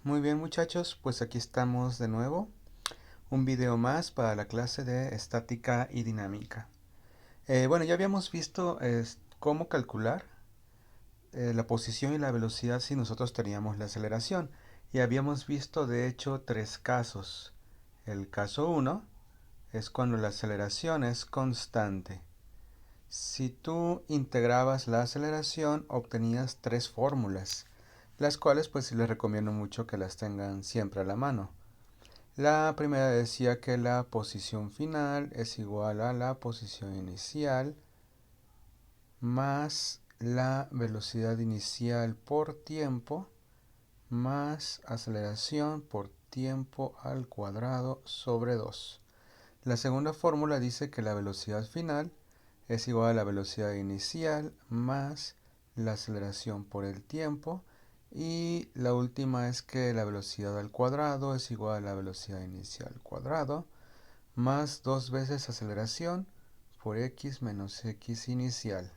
Muy bien muchachos, pues aquí estamos de nuevo, un video más para la clase de estática y dinámica. Bueno, ya habíamos visto cómo calcular la posición y la velocidad si nosotros teníamos la aceleración. Y habíamos visto de hecho tres casos. El caso uno es cuando la aceleración es constante. Si tú integrabas la aceleración obtenías tres fórmulas, las cuales pues sí les recomiendo mucho que las tengan siempre a la mano. La primera decía que la posición final es igual a la posición inicial más la velocidad inicial por tiempo más aceleración por tiempo al cuadrado sobre 2. La segunda fórmula dice que la velocidad final es igual a la velocidad inicial más la aceleración por el tiempo. Y la última es que la velocidad al cuadrado es igual a la velocidad inicial al cuadrado más 2 veces aceleración por x menos x inicial.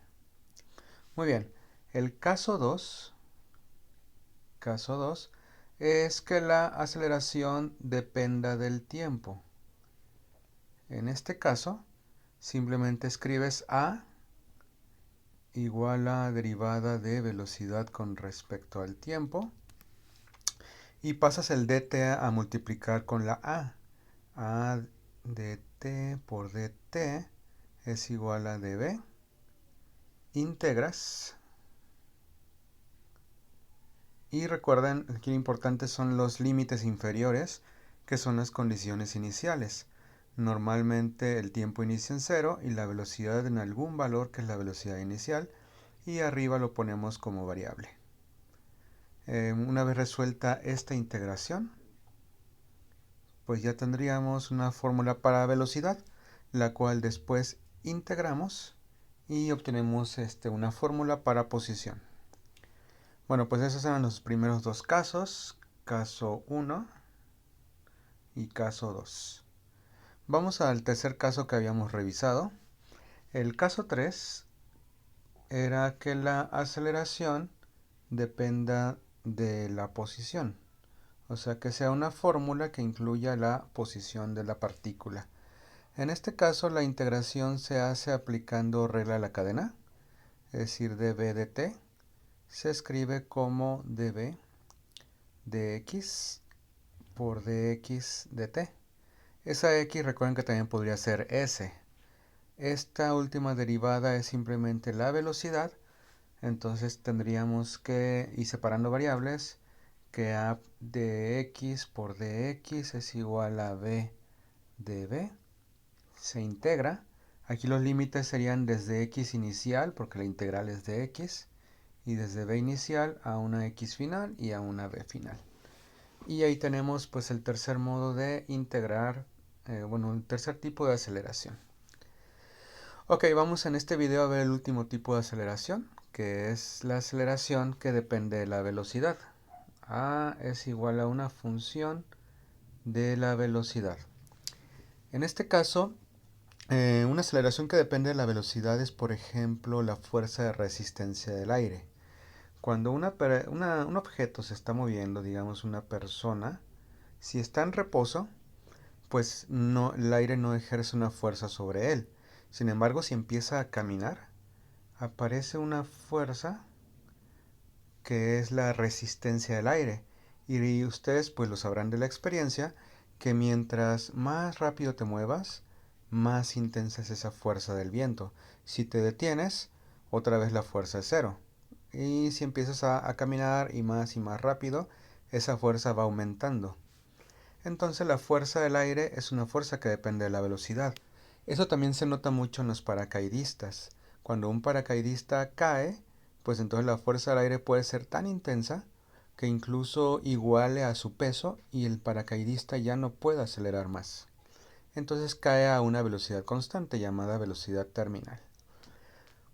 Muy bien, el caso 2 es que la aceleración dependa del tiempo. En este caso, simplemente escribes a igual a derivada de velocidad con respecto al tiempo y pasas el dt a multiplicar con la a dt por dt es igual a dv, integras y recuerden que lo importante son los límites inferiores, que son las condiciones iniciales. Normalmente el tiempo inicia en cero y la velocidad en algún valor que es la velocidad inicial, y arriba lo ponemos como variable. Una vez resuelta esta integración, pues ya tendríamos una fórmula para velocidad, la cual después integramos y obtenemos una fórmula para posición. Bueno, pues esos eran los primeros dos casos, caso 1 y caso 2. Vamos al tercer caso que habíamos revisado. El caso 3 era que la aceleración dependa de la posición, o sea que sea una fórmula que incluya la posición de la partícula. En este caso la integración se hace aplicando regla de la cadena, es decir, dv dt se escribe como dv dx por dx dt. Esa x recuerden que también podría ser s. Esta última derivada es simplemente la velocidad, entonces tendríamos que ir separando variables, que a de x por dx es igual a b dv, se integra. Aquí los límites serían desde x inicial, porque la integral es de x, y desde b inicial a una x final y a una b final. Y ahí tenemos pues el tercer modo de integrar, bueno, el tercer tipo de aceleración. Ok, vamos en este video a ver el último tipo de aceleración, que es la aceleración que depende de la velocidad. A es igual a una función de la velocidad. En este caso, una aceleración que depende de la velocidad es, por ejemplo, la fuerza de resistencia del aire. Cuando un objeto se está moviendo, digamos una persona, si está en reposo, pues no, el aire no ejerce una fuerza sobre él. Sin embargo, si empieza a caminar, aparece una fuerza que es la resistencia del aire. Y ustedes pues lo sabrán de la experiencia, que mientras más rápido te muevas, más intensa es esa fuerza del viento. Si te detienes, otra vez la fuerza es cero. Y si empiezas a caminar y más rápido, esa fuerza va aumentando. Entonces la fuerza del aire es una fuerza que depende de la velocidad. Eso también se nota mucho en los paracaidistas. Cuando un paracaidista cae, pues entonces la fuerza del aire puede ser tan intensa que incluso iguale a su peso y el paracaidista ya no puede acelerar más. Entonces cae a una velocidad constante llamada velocidad terminal.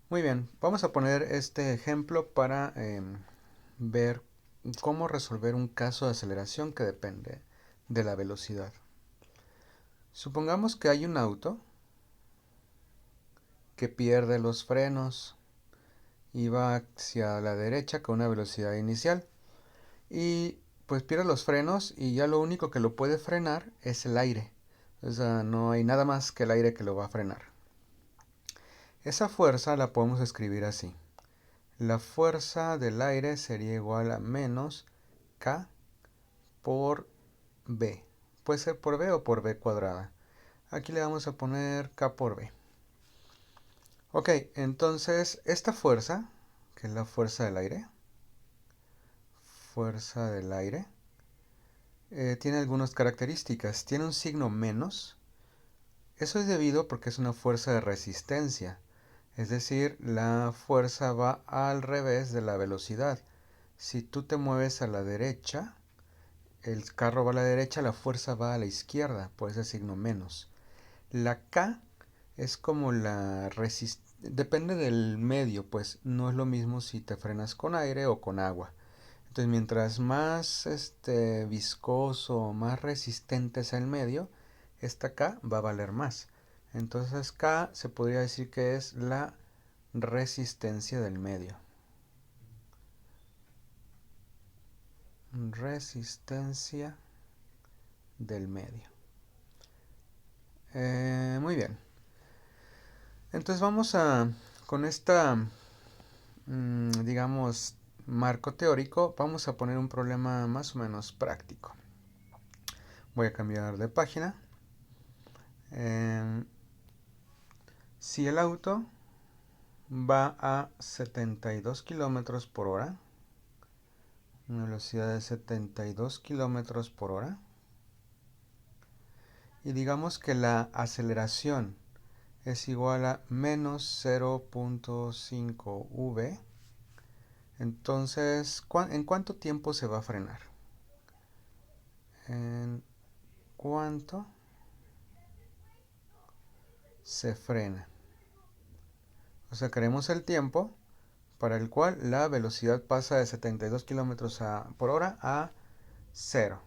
Muy bien, vamos a poner este ejemplo para ver cómo resolver un caso de aceleración que depende de la velocidad. Supongamos que hay un auto que pierde los frenos y va hacia la derecha con una velocidad inicial, y pues pierde los frenos y ya lo único que lo puede frenar es el aire. O sea, no hay nada más que el aire que lo va a frenar. Esa fuerza la podemos escribir así. La fuerza del aire sería igual a menos K por B. Puede ser por B o por B cuadrada. Aquí le vamos a poner K por B. Ok, entonces esta fuerza, que es la fuerza del aire, tiene algunas características. Tiene un signo menos. Eso es debido porque es una fuerza de resistencia. Es decir, la fuerza va al revés de la velocidad. Si tú te mueves a la derecha, el carro va a la derecha, la fuerza va a la izquierda, por ese signo menos. La K es como la resistencia. Depende del medio, pues no es lo mismo si te frenas con aire o con agua. Entonces, mientras más viscoso, más resistente sea el medio, esta K va a valer más. Entonces K se podría decir que es la resistencia del medio. Resistencia del medio. Muy bien. Entonces vamos con esta, digamos, marco teórico, vamos a poner un problema más o menos práctico. Voy a cambiar de página. Si el auto va a 72 kilómetros por hora, una velocidad de 72 kilómetros por hora, y digamos que la aceleración es igual a menos 0.5 v, entonces, ¿en cuánto tiempo se va a frenar? ¿En cuánto se frena? O sea, queremos el tiempo para el cual la velocidad pasa de 72 kilómetros por hora a 0.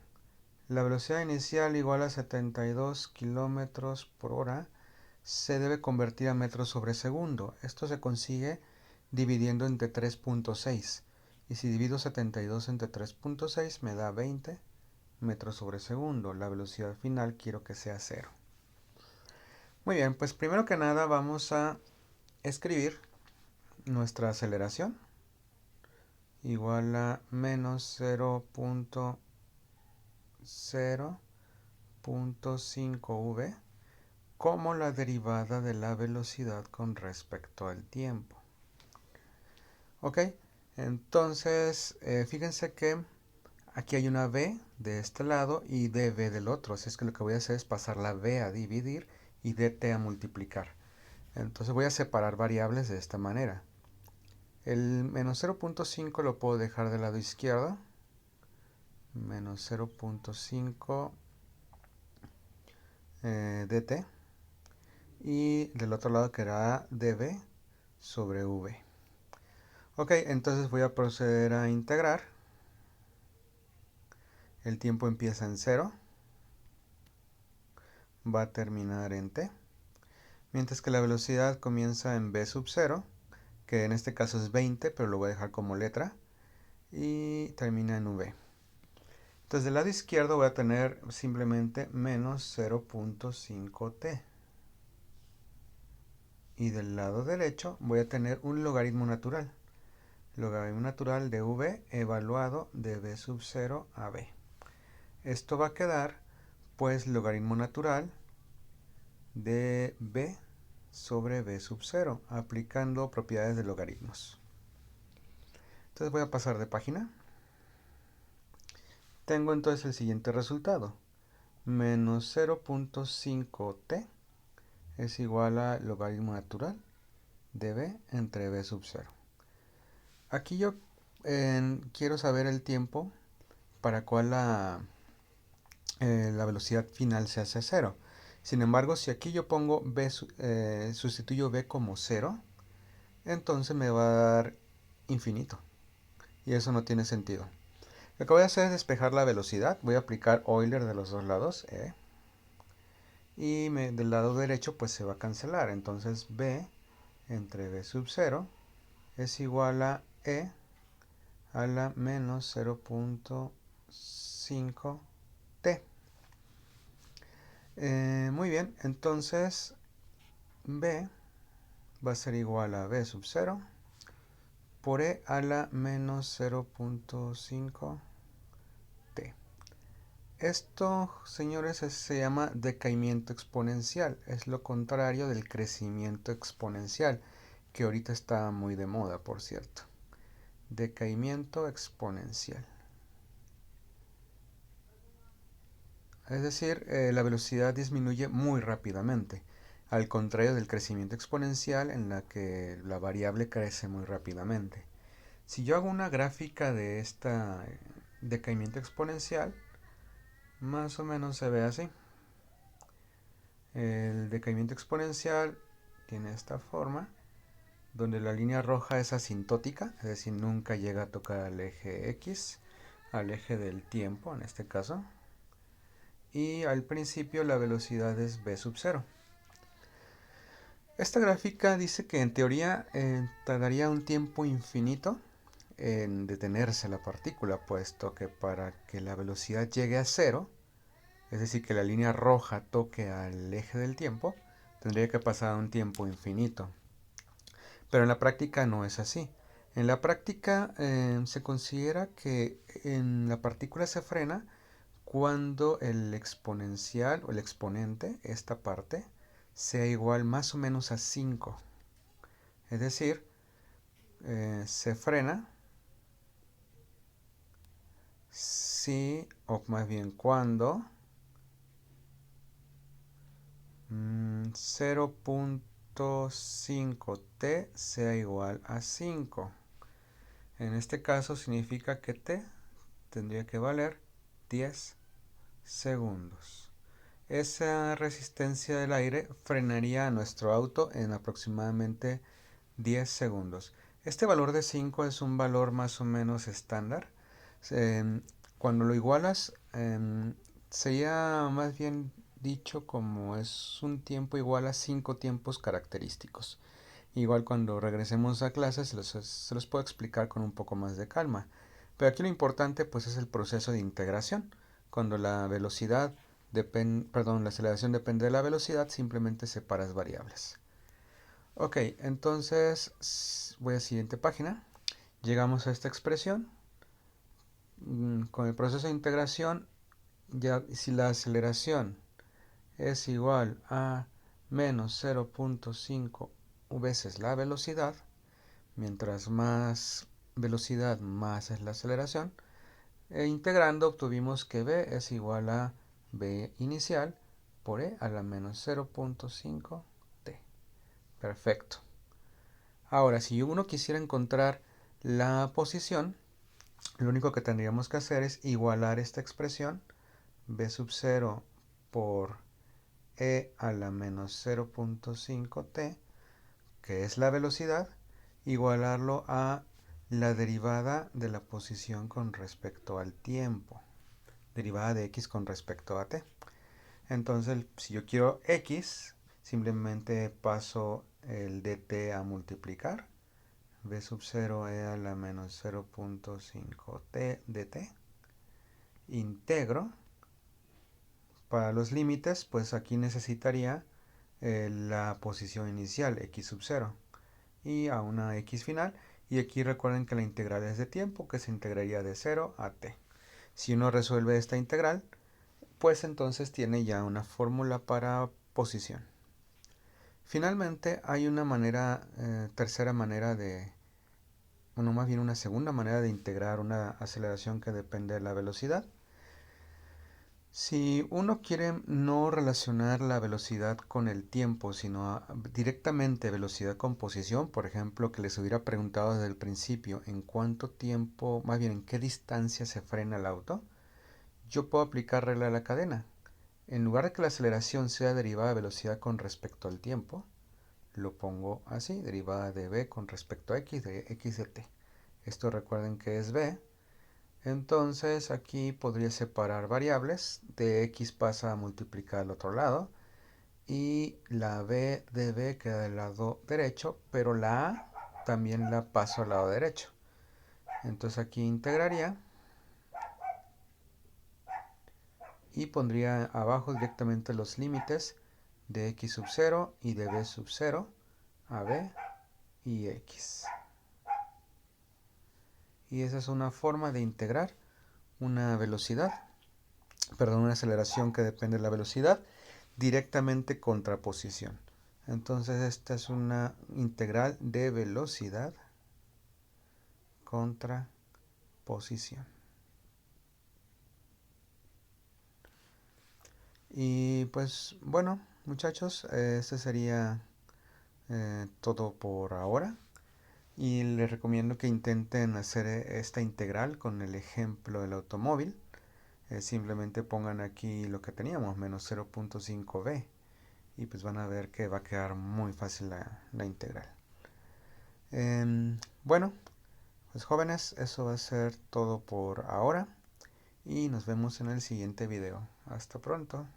La velocidad inicial igual a 72 kilómetros por hora se debe convertir a metros sobre segundo. Esto se consigue dividiendo entre 3.6. Y si divido 72 entre 3.6 me da 20 metros sobre segundo. La velocidad final quiero que sea 0. Muy bien, pues primero que nada vamos a escribir nuestra aceleración igual a menos 0.5 v como la derivada de la velocidad con respecto al tiempo. Ok, entonces fíjense que aquí hay una v de este lado y dv del otro, así es que lo que voy a hacer es pasar la v a dividir y dt a multiplicar. Entonces voy a separar variables de esta manera. El menos 0.5 lo puedo dejar del lado izquierdo, menos 0.5 dt, y del otro lado quedará dv sobre v. Ok, entonces voy a proceder a integrar. El tiempo empieza en 0, va a terminar en t, mientras que la velocidad comienza en v sub 0, que en este caso es 20, pero lo voy a dejar como letra, y termina en v. Entonces del lado izquierdo voy a tener simplemente menos 0.5t. Y del lado derecho voy a tener un logaritmo natural. Logaritmo natural de v evaluado de v sub 0 a v. Esto va a quedar pues logaritmo natural de v sobre v sub 0, aplicando propiedades de logaritmos. Entonces voy a pasar de página. Tengo entonces el siguiente resultado. Menos 0.5t es igual a logaritmo natural de v entre v sub 0. Aquí yo quiero saber el tiempo para cual la velocidad final se hace 0. Sin embargo, si aquí yo pongo v, sustituyo v como 0, entonces me va a dar infinito. Y eso no tiene sentido. Lo que voy a hacer es despejar la velocidad. Voy a aplicar Euler de los dos lados. Y del lado derecho pues se va a cancelar. Entonces v entre v sub 0 es igual a e a la menos 5t. Muy bien, entonces b va a ser igual a b sub 0 por e a la menos 0.5t. Esto, señores, se llama decaimiento exponencial. Es lo contrario del crecimiento exponencial, que ahorita está muy de moda, por cierto. Decaimiento exponencial. Es decir, la velocidad disminuye muy rápidamente, al contrario del crecimiento exponencial en la que la variable crece muy rápidamente. Si yo hago una gráfica de esta decaimiento exponencial, más o menos se ve así. El decaimiento exponencial tiene esta forma, donde la línea roja es asintótica, es decir, nunca llega a tocar al eje X, al eje del tiempo en este caso. Y al principio la velocidad es v sub 0. Esta gráfica dice que en teoría tardaría un tiempo infinito en detenerse la partícula, puesto que para que la velocidad llegue a 0, es decir, que la línea roja toque al eje del tiempo, tendría que pasar un tiempo infinito. Pero en la práctica no es así. En la práctica se considera que en la partícula se frena cuando el exponencial o el exponente, esta parte, sea igual más o menos a 5. Es decir, se frena si, o más bien cuando, 0.5t sea igual a 5. En este caso significa que t tendría que valer 10 segundos. Esa resistencia del aire frenaría a nuestro auto en aproximadamente 10 segundos. Este valor de 5 es un valor más o menos estándar. Cuando lo igualas, sería más bien dicho como es un tiempo igual a 5 tiempos característicos. Igual cuando regresemos a clases se los puedo explicar con un poco más de calma. Pero aquí lo importante pues es el proceso de integración. Cuando la velocidad la aceleración depende de la velocidad, simplemente separas variables. Ok, entonces voy a la siguiente página. Llegamos a esta expresión. Con el proceso de integración, ya si la aceleración es igual a menos 0.5 veces la velocidad, mientras más velocidad, más es la aceleración, integrando obtuvimos que b es igual a b inicial por e a la menos 0.5t. Perfecto. Ahora, si uno quisiera encontrar la posición, lo único que tendríamos que hacer es igualar esta expresión, b sub 0 por e a la menos 0.5t, que es la velocidad, igualarlo a la derivada de la posición con respecto al tiempo, derivada de x con respecto a t. Entonces, si yo quiero x, simplemente paso el dt a multiplicar, b sub 0 e a la menos 0.5t dt, integro. Para los límites, pues aquí necesitaría la posición inicial, x sub 0, y a una x final. Y aquí recuerden que la integral es de tiempo, que se integraría de 0 a t. Si uno resuelve esta integral, pues entonces tiene ya una fórmula para posición. Finalmente hay una tercera manera bueno, más bien una segunda manera de integrar una aceleración que depende de la velocidad. Si uno quiere no relacionar la velocidad con el tiempo, sino directamente velocidad con posición, por ejemplo, que les hubiera preguntado desde el principio en cuánto tiempo, más bien en qué distancia se frena el auto, yo puedo aplicar regla de la cadena. En lugar de que la aceleración sea derivada de velocidad con respecto al tiempo, lo pongo así, derivada de v con respecto a x, de x de t. Esto recuerden que es v. Entonces aquí podría separar variables, de x pasa a multiplicar al otro lado, y la b de v queda del lado derecho, pero la a también la paso al lado derecho. Entonces aquí integraría y pondría abajo directamente los límites de x sub 0 y de b sub 0 a b y x. Y esa es una forma de integrar una una aceleración que depende de la velocidad directamente contra posición. Entonces esta es una integral de velocidad contra posición. Y pues bueno, muchachos, este sería todo por ahora. Y les recomiendo que intenten hacer esta integral con el ejemplo del automóvil. Simplemente pongan aquí lo que teníamos, menos 0.5b. Y pues van a ver que va a quedar muy fácil la integral. Bueno, pues jóvenes, eso va a ser todo por ahora. Y nos vemos en el siguiente video. Hasta pronto.